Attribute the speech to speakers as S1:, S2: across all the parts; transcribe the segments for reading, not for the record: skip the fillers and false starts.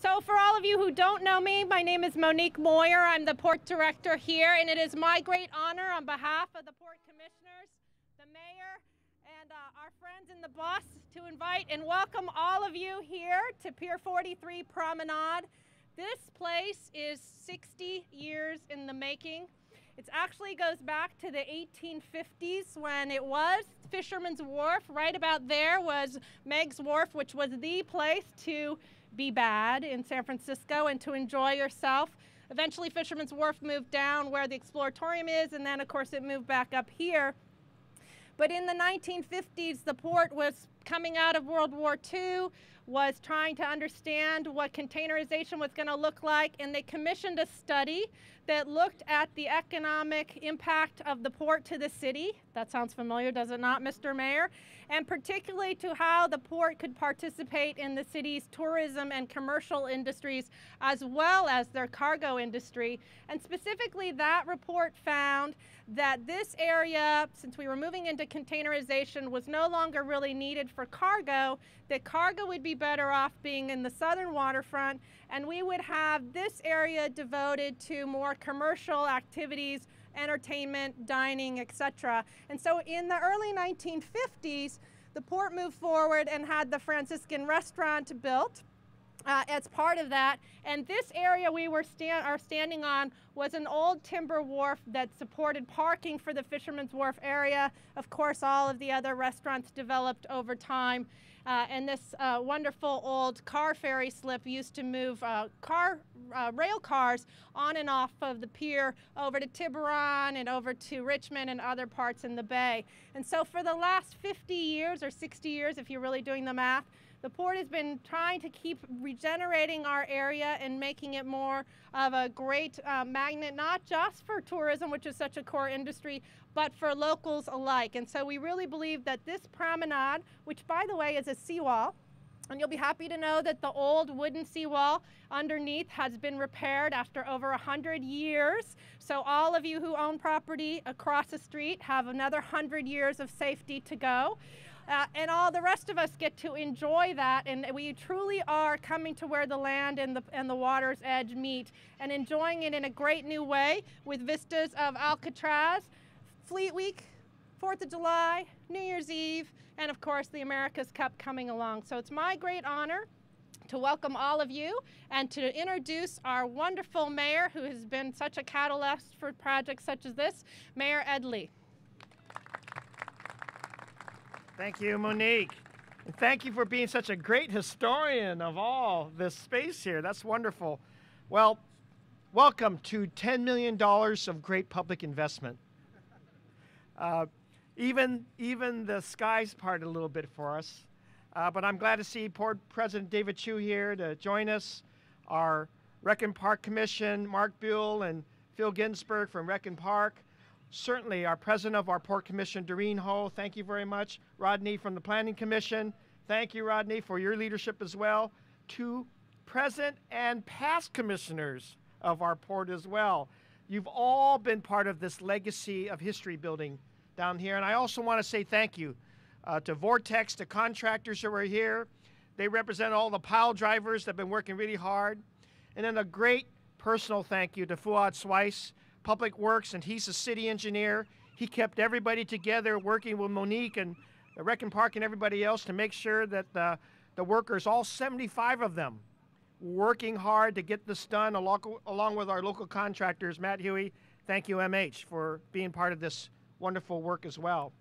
S1: So for all of you who don't know me, my name is Monique Moyer. I'm the Port Director here, and it is my great honor on behalf of the Port Commissioners, the Mayor, and our friends in the bus to invite and welcome all of you here to Pier 43 Promenade. This place is 60 years in the making. It actually goes back to the 1850s when it was Fisherman's Wharf. Right about there was Meg's Wharf, which was the place to be bad in San Francisco and to enjoy yourself. Eventually Fisherman's Wharf moved down where the Exploratorium is, and then of course it moved back up here. But in the 1950s, the port was coming out of World War II, was trying to understand what containerization was going to look like, and they commissioned a study that looked at the economic impact of the port to the city. That sounds familiar, does it not, Mr. Mayor? And particularly to how the port could participate in the city's tourism and commercial industries, as well as their cargo industry. And specifically, that report found that this area, since we were moving into containerization, was no longer really needed for cargo, that cargo would be better off being in the southern waterfront, and we would have this area devoted to more commercial activities, entertainment, dining, etc. And so in the early 1950s, the port moved forward and had the Franciscan Restaurant built as part of that. And this area we are standing on was an old timber wharf that supported parking for the Fisherman's Wharf area. Of course, all of the other restaurants developed over time. And this wonderful old car ferry slip used to move rail cars on and off of the pier over to Tiburon and over to Richmond and other parts in the bay. And so for the last 50 years or 60 years, if you're really doing the math, the port has been trying to keep regenerating our area and making it more of a great magnet, not just for tourism, which is such a core industry, but for locals alike. And so we really believe that this promenade, which by the way is a seawall, and you'll be happy to know that the old wooden seawall underneath has been repaired after over 100 years. So all of you who own property across the street have another 100 years of safety to go. And all the rest of us get to enjoy that, and we truly are coming to where the land and the water's edge meet and enjoying it in a great new way with vistas of Alcatraz, Fleet Week, 4th of July, New Year's Eve, and of course the America's Cup coming along. So it's my great honor to welcome all of you and to introduce our wonderful mayor who has been such a catalyst for projects such as this, Mayor Ed Lee.
S2: Thank you, Monique. And thank you for being such a great historian of all this space here. That's wonderful. Well, welcome to $10 million of great public investment. Even the skies parted a little bit for us. But I'm glad to see Port President David Chiu here to join us. Our Rec and Park Commission, Mark Buell and Phil Ginsberg from Rec and Park. Certainly our President of our Port Commission, Doreen Ho, thank you very much. Rodney from the Planning Commission, thank you, Rodney, for your leadership as well. To present and past commissioners of our port as well. You've all been part of this legacy of history building down here. And I also want to say thank you to Vortex, the contractors who are here. They represent all the pile drivers that have been working really hard. And then a great personal thank you to Fuad Swice, Public Works, and he's a city engineer. He kept everybody together working with Monique and the Rec and Park and everybody else to make sure that the workers, all 75 of them, working hard to get this done along with our local contractors. Matt Huey, thank you, MH, for being part of this wonderful work as well.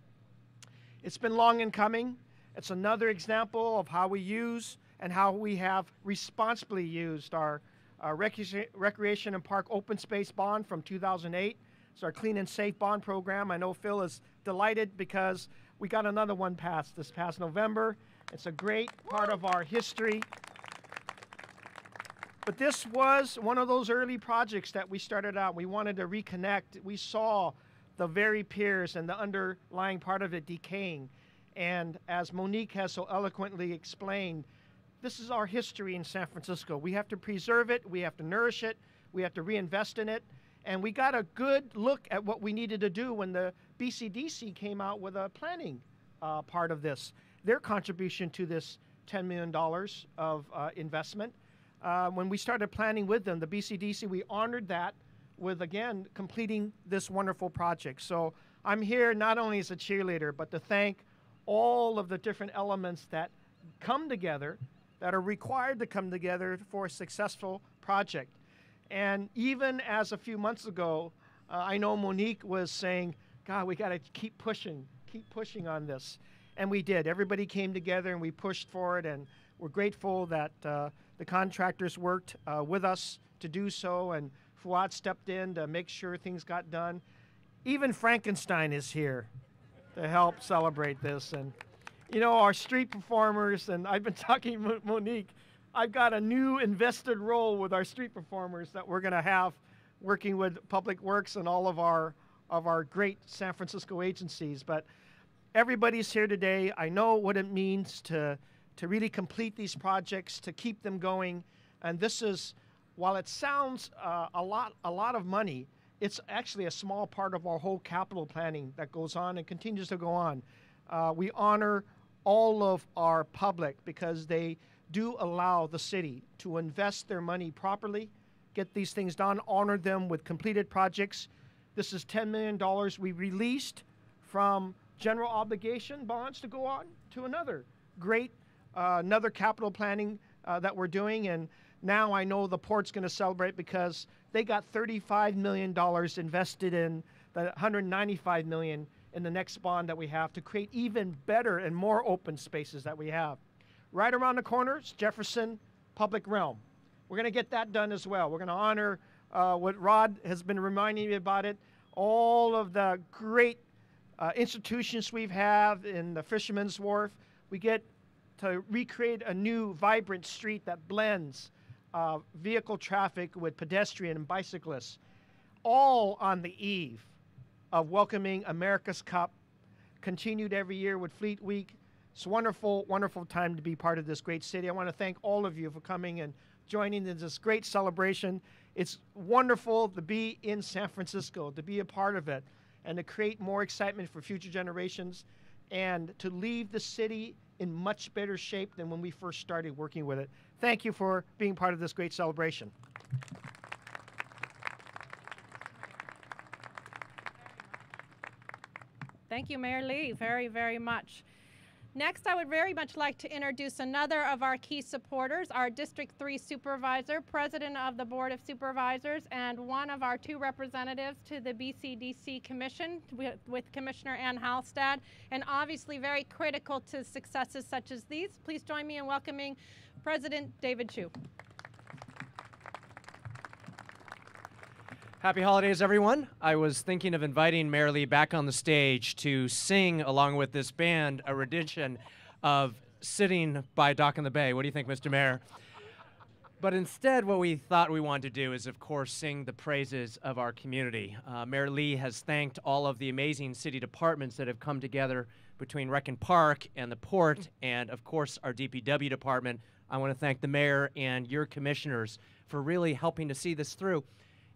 S2: It's been long in coming. It's another example of how we use and how we have responsibly used our Recreation and Park Open Space Bond from 2008. It's our Clean and Safe Bond program. I know Phil is delighted because we got another one passed this past November. It's a great part of our history. But this was one of those early projects that we started out. We wanted to reconnect. We saw the very piers and the underlying part of it decaying. And as Monique has so eloquently explained, this is our history in San Francisco. We have to preserve it, we have to nourish it, we have to reinvest in it. And we got a good look at what we needed to do when the BCDC came out with a planning part of this. Their contribution to this $10 million of investment. when we started planning with them, the BCDC, we honored that with, again, completing this wonderful project. So I'm here not only as a cheerleader, but to thank all of the different elements that come together, that are required to come together for a successful project. And even as a few months ago, I know Monique was saying, God, we got to keep pushing on this. And we did. Everybody came together and we pushed for it, and we're grateful that the contractors worked with us to do so, and Fuad stepped in to make sure things got done. Even Frankenstein is here to help celebrate this. And you know, our street performers, and I've been talking to Monique, I've got a new invested role with our street performers that we're going to have working with Public Works and all of our great San Francisco agencies. But everybody's here today. I know what it means to really complete these projects, to keep them going. And this is, while it sounds a lot of money, it's actually a small part of our whole capital planning that goes on and continues to go on. We honor all of our public because they do allow the city to invest their money properly, get these things done, honor them with completed projects. This is $10 million we released from general obligation bonds to go on to another great, another capital planning that we're doing. And now I know the port's going to celebrate because they got $35 million invested in the $195 million in the next bond that we have to create even better and more open spaces that we have. Right around the corner is Jefferson Public Realm. We're going to get that done as well. We're going to honor what Rod has been reminding me about it, all of the great institutions we've had in the Fisherman's Wharf. We get to recreate a new vibrant street that blends vehicle traffic with pedestrian and bicyclists, all on the eve of welcoming America's Cup, continued every year with Fleet Week. It's a wonderful, wonderful time to be part of this great city. I want to thank all of you for coming and joining in this great celebration. It's wonderful to be in San Francisco, to be a part of it, and to create more excitement for future generations, and to leave the city in much better shape than when we first started working with it. Thank you for being part of this great celebration.
S1: Thank you, Mayor Lee, very, very much. Next, I would very much like to introduce another of our key supporters, our District 3 Supervisor, President of the Board of Supervisors, and one of our 2 representatives to the BCDC Commission with Commissioner Ann Halstad, and obviously very critical to successes such as these. Please join me in welcoming President David Chiu.
S3: Happy holidays, everyone. I was thinking of inviting Mayor Lee back on the stage to sing, along with this band, a rendition of Sitting by Dock in the Bay. What do you think, Mr. Mayor? But instead, what we thought we wanted to do is, of course, sing the praises of our community. Mayor Lee has thanked all of the amazing city departments that have come together between Rec and Park and the Port, and, of course, our DPW department. I want to thank the mayor and your commissioners for really helping to see this through.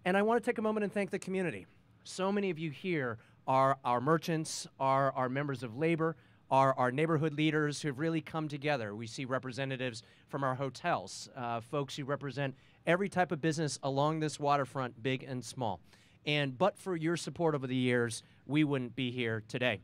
S3: And I want to take a moment and thank the community. So many of you here are our merchants, are our members of labor, are our neighborhood leaders who have really come together. We see representatives from our hotels, folks who represent every type of business along this waterfront, big and small. And but for your support over the years, we wouldn't be here today.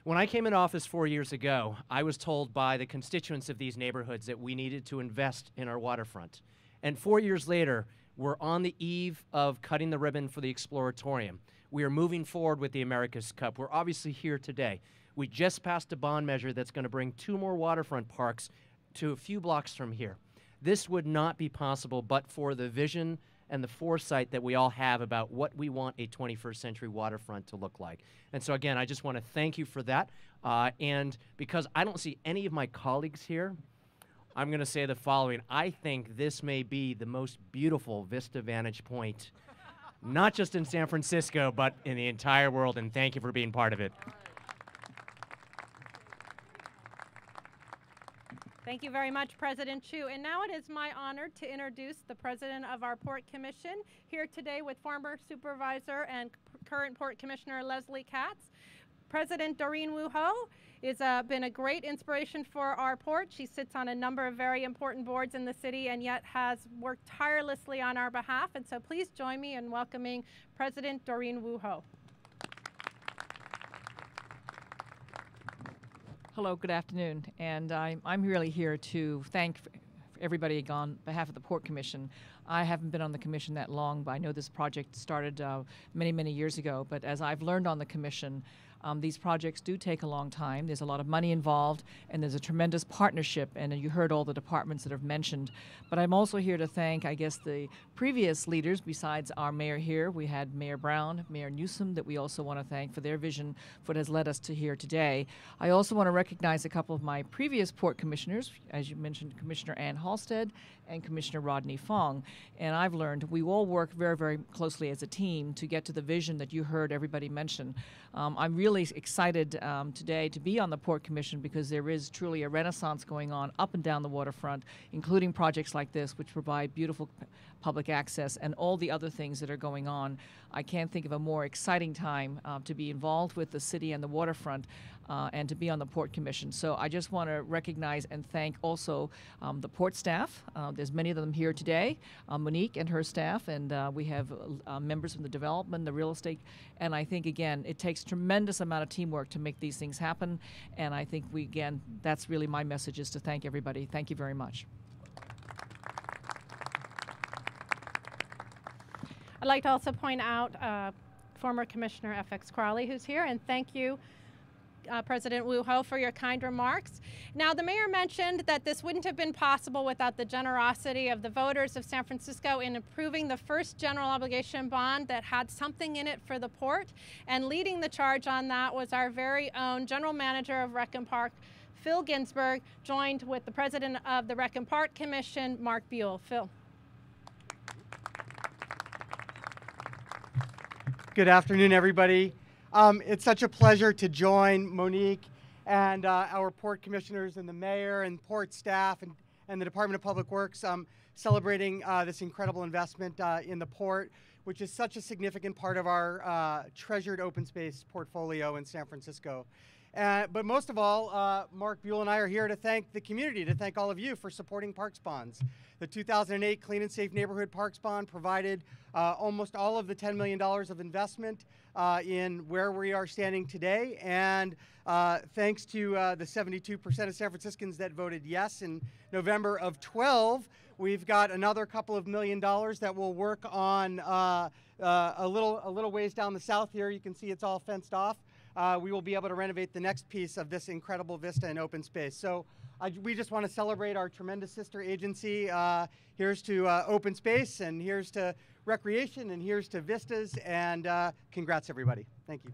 S3: When I came in office 4 years ago, I was told by the constituents of these neighborhoods that we needed to invest in our waterfront. And 4 years later, we're on the eve of cutting the ribbon for the Exploratorium. We are moving forward with the America's Cup. We're obviously here today. We just passed a bond measure that's going to bring 2 more waterfront parks to a few blocks from here. This would not be possible but for the vision and the foresight that we all have about what we want a 21st century waterfront to look like. And so again, I just want to thank you for that. And because I don't see any of my colleagues here, I'm going to say the following. I think this may be the most beautiful vista vantage point, not just in San Francisco, but in the entire world, and thank you for being part of it.
S1: Thank you very much, President Chiu. And now it is my honor to introduce the President of our Port Commission, here today with former Supervisor and current Port Commissioner Leslie Katz. President Doreen Wu Ho has been a great inspiration for our port. She sits on a number of very important boards in the city and yet has worked tirelessly on our behalf. And so please join me in welcoming President Doreen Wu Ho.
S4: Hello, good afternoon. And I'm really here to thank everybody on behalf of the Port Commission. I haven't been on the commission that long, but I know this project started many, many years ago. But as I've learned on the commission, these projects do take a long time. There's a lot of money involved, and there's a tremendous partnership, and you heard all the departments that have mentioned. But I'm also here to thank, I guess, the previous leaders besides our mayor here. We had Mayor Brown, Mayor Newsom, that we also want to thank for their vision for what has led us to here today. I also want to recognize a couple of my previous port commissioners, as you mentioned, Commissioner Ann Halstead and Commissioner Rodney Fong. And I've learned we all work very, very closely as a team to get to the vision that you heard everybody mention. I'm really excited today to be on the Port Commission because there is truly a renaissance going on up and down the waterfront, including projects like this, which provide beautiful public access and all the other things that are going on. I can't think of a more exciting time to be involved with the city and the waterfront and to be on the Port Commission. So I just want to recognize and thank also the port staff. There's many of them here today, Monique and her staff, and we have members from the development, the real estate, and I think, again, it takes tremendous amount of teamwork to make these things happen, and I think that's really my message, is to thank everybody. Thank you very much.
S1: I'd like to also point out former Commissioner F.X. Crowley, who's here, and thank you, President Wu Ho, for your kind remarks. Now, the mayor mentioned that this wouldn't have been possible without the generosity of the voters of San Francisco in approving the first general obligation bond that had something in it for the port, and leading the charge on that was our very own general manager of Rec and Park, Phil Ginsburg, joined with the president of the Rec and Park Commission, Mark Buell. Phil.
S5: Good afternoon, everybody. It's such a pleasure to join Monique and our port commissioners and the mayor and port staff and the Department of Public Works celebrating this incredible investment in the port, which is such a significant part of our treasured open space portfolio in San Francisco. But most of all, Mark Buell and I are here to thank the community, to thank all of you for supporting Parks Bonds. The 2008 Clean and Safe Neighborhood Parks Bond provided almost all of the $10 million of investment in where we are standing today. And thanks to the 72% of San Franciscans that voted yes in November of 12, we've got another couple of $1 million that will work on a little ways down the south here. You can see it's all fenced off. We will be able to renovate the next piece of this incredible vista and open space. So we just want to celebrate our tremendous sister agency. Here's to open space, and here's to recreation, and here's to vistas, and congrats, everybody. Thank you.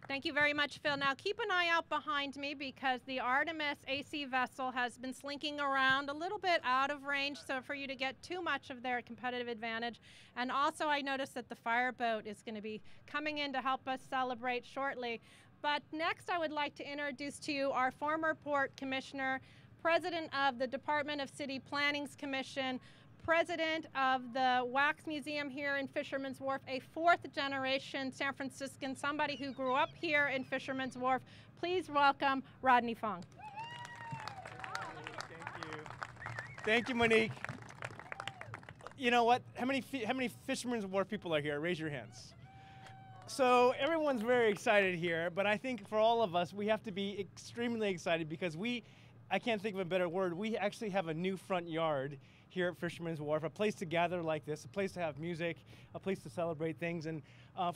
S1: Thank you very much, Phil. Now keep an eye out behind me because the Artemis AC vessel has been slinking around a little bit out of range, so for you to get too much of their competitive advantage. And also I noticed that the fireboat is going to be coming in to help us celebrate shortly. But next I would like to introduce to you our former Port Commissioner, President of the Department of City Planning's Commission, President of the Wax Museum here in Fisherman's Wharf, a fourth generation San Franciscan, somebody who grew up here in Fisherman's Wharf. Please welcome Rodney Fong.
S6: Thank you. Thank you, Monique. You know what? How many Fisherman's Wharf people are here? Raise your hands. So everyone's very excited here, but I think for all of us, we have to be extremely excited because I can't think of a better word, we actually have a new front yard here at Fisherman's Wharf, a place to gather like this, a place to have music, a place to celebrate things, and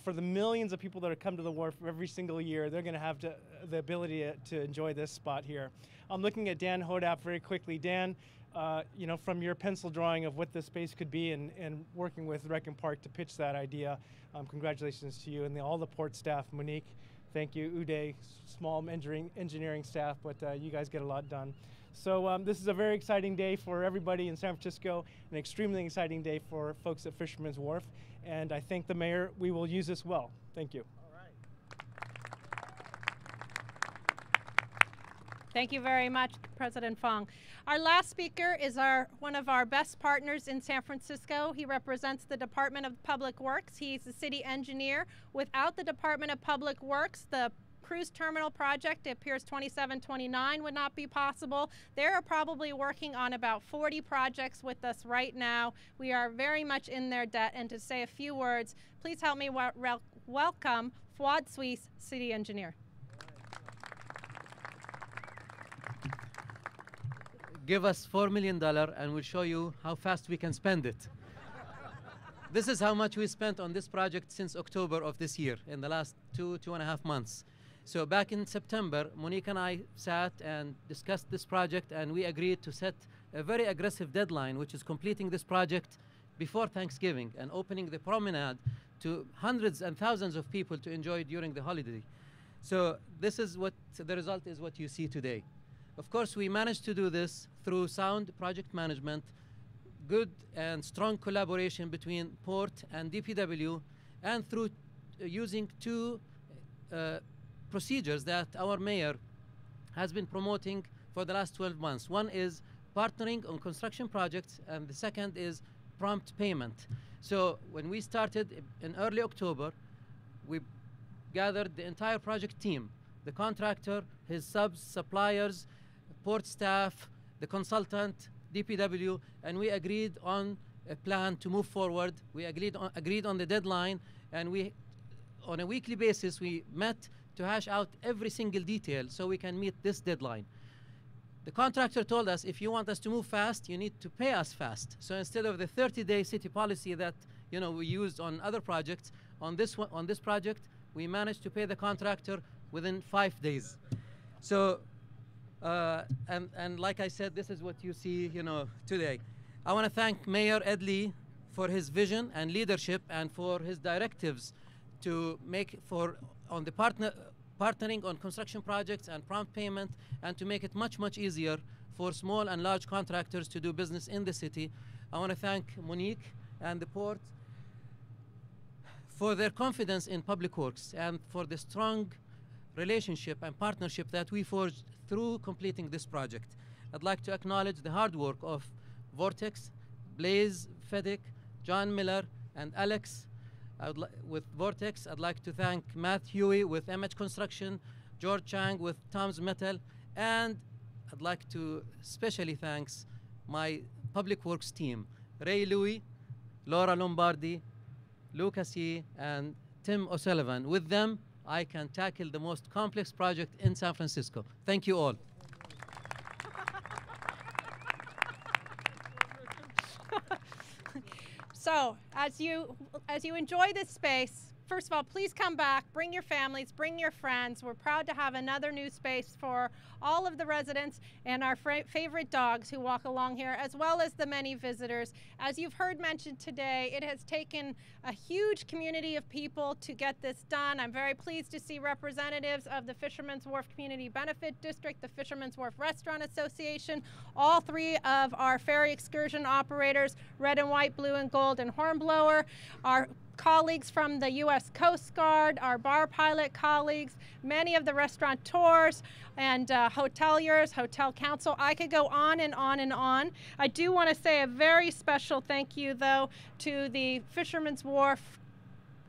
S6: for the millions of people that come to the wharf every single year, they're going to have the ability to enjoy this spot here. I'm looking at Dan Hodap very quickly. Dan, you know, from your pencil drawing of what this space could be and working with Rec and Park to pitch that idea, congratulations to you and all the port staff. Monique, thank you. Uday, small engineering staff, but you guys get a lot done. So this is a very exciting day for everybody in San Francisco, an extremely exciting day for folks at Fisherman's Wharf, and I thank the mayor. We will use this well. Thank you.
S1: Thank you very much, President Fong. Our last speaker is one of our best partners in San Francisco. He represents the Department of Public Works. He's the city engineer. Without the Department of Public Works, the cruise terminal project at Piers 2729 would not be possible. They're probably working on about 40 projects with us right now. We are very much in their debt. And to say a few words, please help me welcome Fuad Suisse, city engineer.
S7: Give us $4 million and we'll show you how fast we can spend it. This is how much we spent on this project since October of this year, in the last two and a half months. So back in September, Monique and I sat and discussed this project, and we agreed to set a very aggressive deadline, which is completing this project before Thanksgiving and opening the promenade to hundreds and thousands of people to enjoy during the holiday. So this is what the result is, what you see today. Of course, we managed to do this through sound project management, good and strong collaboration between Port and DPW, and through using two procedures that our mayor has been promoting for the last 12 months. One is partnering on construction projects, and the second is prompt payment. So when we started in early October, we gathered the entire project team, the contractor, his subs, suppliers, port staff, the consultant, DPW, and we agreed on a plan to move forward. We agreed on the deadline, and we, on a weekly basis, we met to hash out every single detail so we can meet this deadline. The contractor told us, if you want us to move fast, you need to pay us fast. So instead of the 30-day city policy that we used on other projects, on this project, we managed to pay the contractor within 5 days. So, and like I said, this is what you see, today. I want to thank Mayor Ed Lee for his vision and leadership, and for his directives to on the partnering on construction projects and prompt payment, and to make it much, much easier for small and large contractors to do business in the city. I want to thank Monique and the port for their confidence in Public Works, and for the strong relationship and partnership that we forged through completing this project. I'd like to acknowledge the hard work of Vortex, Blaze, Fedic, John Miller, and Alex. With Vortex, I'd like to thank Matt Huey with MH Construction, George Chang with Tom's Metal, and I'd like to especially thank my Public Works team, Ray Louie, Laura Lombardi, Lucas Yee, and Tim O'Sullivan. With them, I can tackle the most complex project in San Francisco. Thank you all.
S1: So, as you enjoy this space, first of all, please come back, bring your families, bring your friends. We're proud to have another new space for all of the residents and our favorite dogs who walk along here, as well as the many visitors. As you've heard mentioned today, it has taken a huge community of people to get this done. I'm very pleased to see representatives of the Fisherman's Wharf Community Benefit District, the Fisherman's Wharf Restaurant Association, all three of our ferry excursion operators, Red and White, Blue and Gold, and Hornblower, our colleagues from the U.S. Coast Guard, our bar pilot colleagues, many of the restaurateurs and hoteliers, hotel council. I could go on and on and on. I do want to say a very special thank you, though, to the Fisherman's Wharf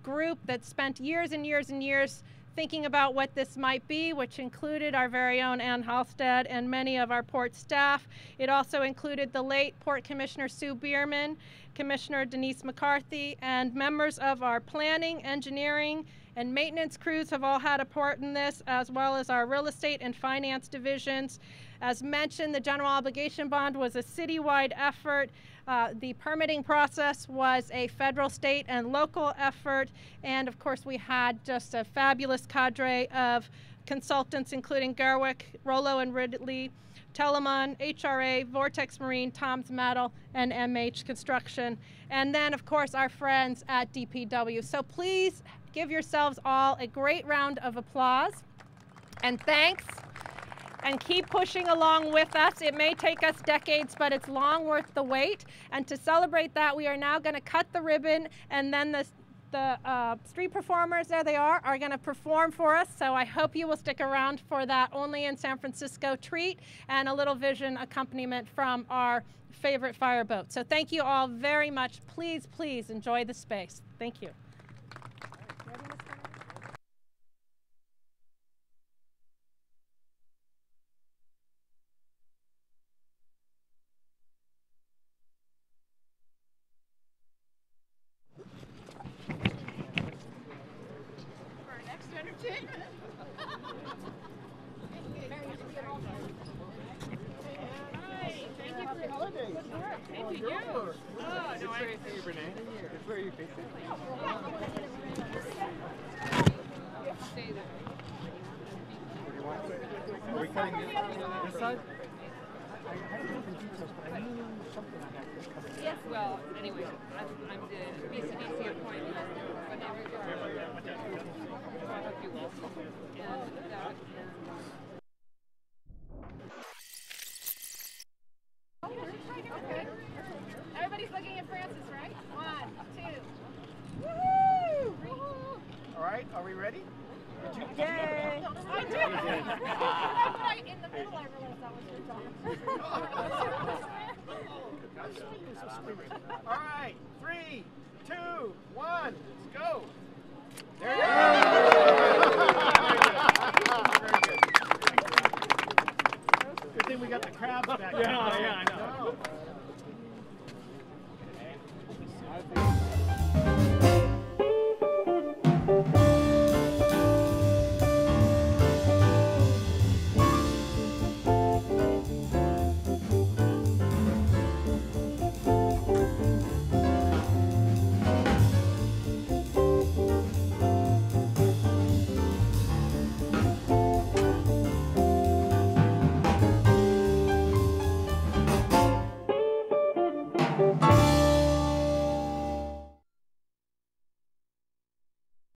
S1: group that spent years and years and years thinking about what this might be, which included our very own Ann Halstead and many of our port staff. It also included the late Port Commissioner Sue Bierman, Commissioner Denise McCarthy, and members of our planning, engineering, and maintenance crews have all had a part in this, as well as our real estate and finance divisions. As mentioned, the general obligation bond was a citywide effort. The permitting process was a federal, state, and local effort. And of course, we had just a fabulous cadre of consultants, including Gerwick, Rollo and Ridley, Telemon, HRA, Vortex Marine, Tom's Metal, and MH Construction. And then, of course, our friends at DPW. So please give yourselves all a great round of applause. And thanks. And keep pushing along with us. It may take us decades, but it's long worth the wait. And to celebrate that, we are now going to cut the ribbon, and then the The street performers, there they are going to perform for us. So I hope you will stick around for that only in San Francisco treat and a little vision accompaniment from our favorite fireboat. So thank you all very much. Please, please enjoy the space. Thank you.
S2: Are we cutting this side?
S8: Yes, well, anyway, I'm the BCDC appointee, but in regard to you also. And that,
S1: Okay. Everybody's looking at Francis, right? 1, 2. Woohoo!
S2: All right, are we ready?
S1: Yay! I did. That's right in the middle. I realized that was your job.
S2: All right, 3, 2, 1, let's go. There you go. Very good. Good thing we got the crabs back there. Yeah, I know.